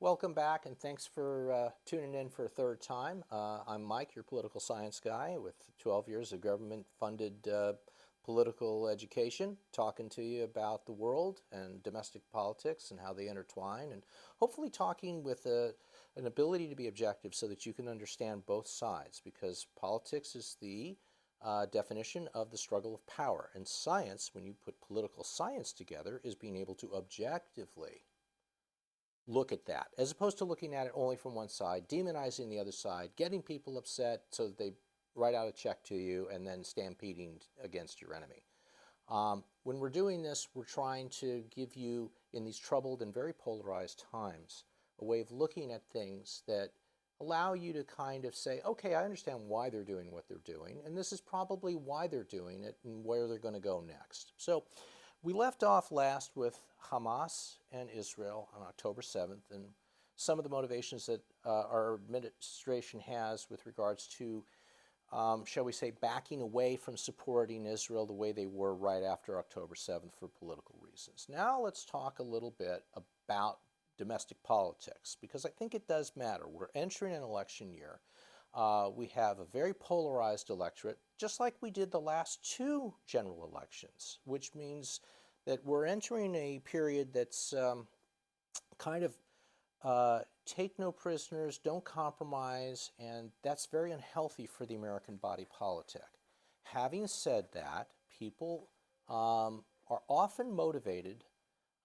Welcome back, and thanks for tuning in for a third time. I'm Mike, your political science guy with 12 years of government-funded political education, talking to you about the world and domestic politics and how they intertwine, and hopefully talking with an ability to be objective so that you can understand both sides, because politics is the definition of the struggle of power, and science, when you put political science together, is being able to objectively look at that, as opposed to looking at it only from one side, demonizing the other side, getting people upset so that they write out a check to you and then stampeding against your enemy. When we're doing this, we're trying to give you, in these troubled and very polarized times, a way of looking at things that allow you to kind of say, okay, I understand why they're doing what they're doing, and this is probably why they're doing it and where they're going to go next. So we left off last with Hamas and Israel on October 7th and some of the motivations that our administration has with regards to, shall we say, backing away from supporting Israel the way they were right after October 7th for political reasons. Now let's talk a little bit about domestic politics, because I think it does matter. We're entering an election year. We have a very polarized electorate, just like we did the last two general elections, which means that we're entering a period that's kind of take no prisoners, don't compromise, and that's very unhealthy for the American body politic. Having said that, people are often motivated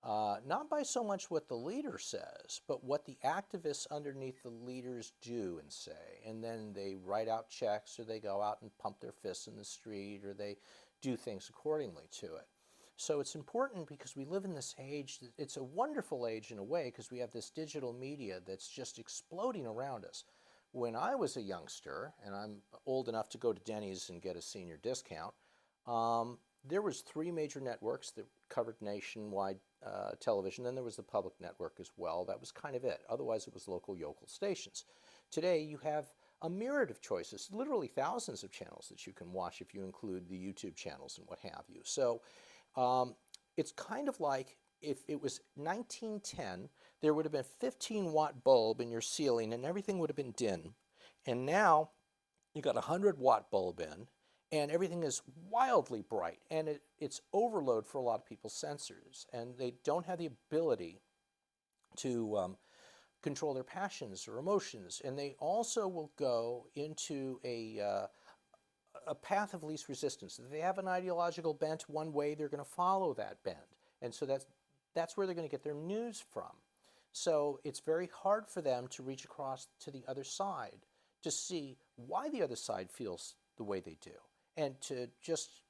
not by so much what the leader says, but what the activists underneath the leaders do and say. And then they write out checks, or they go out and pump their fists in the street, or they do things accordingly to it. So it's important because we live in this age. It's a wonderful age in a way because we have this digital media that's just exploding around us. When I was a youngster, and I'm old enough to go to Denny's and get a senior discount, there was three major networks that covered nationwide television. Then there was the public network as well. That was kind of it. Otherwise, it was local yokel stations. Today, you have a myriad of choices, literally thousands of channels that you can watch if you include the YouTube channels and what have you. So it's kind of like if it was 1910, there would have been a 15-watt bulb in your ceiling and everything would have been dim. And now you got a 100-watt bulb in, and everything is wildly bright, and it's overload for a lot of people's sensors, and they don't have the ability to control their passions or emotions, and they also will go into a path of least resistance. If they have an ideological bent one way, they're going to follow that bent, and so that's where they're going to get their news from. So it's very hard for them to reach across to the other side to see why the other side feels the way they do, and to just,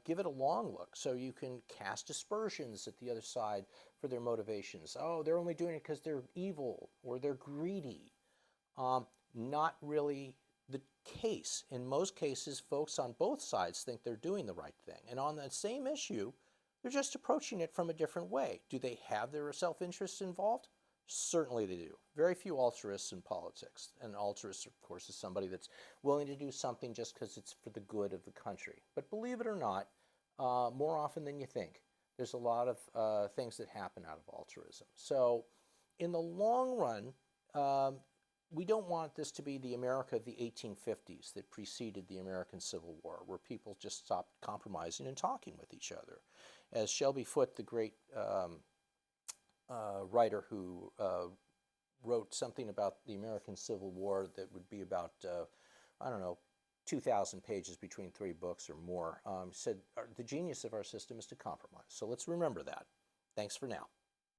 give it a long look so you can cast aspersions at the other side for their motivations. Oh, they're only doing it because they're evil or they're greedy. Not really the case. In most cases, folks on both sides think they're doing the right thing. And on that same issue, they're just approaching it from a different way. Do they have their self-interest involved? Certainly they do. Very few altruists in politics. An altruist, of course, is somebody that's willing to do something just because it's for the good of the country. But believe it or not, more often than you think, there's a lot of things that happen out of altruism. So in the long run, we don't want this to be the America of the 1850s that preceded the American Civil War, where people just stopped compromising and talking with each other. As Shelby Foote, the great writer who wrote something about the American Civil War that would be about, 2,000 pages between three books or more, said the genius of our system is to compromise. So let's remember that. Thanks for now.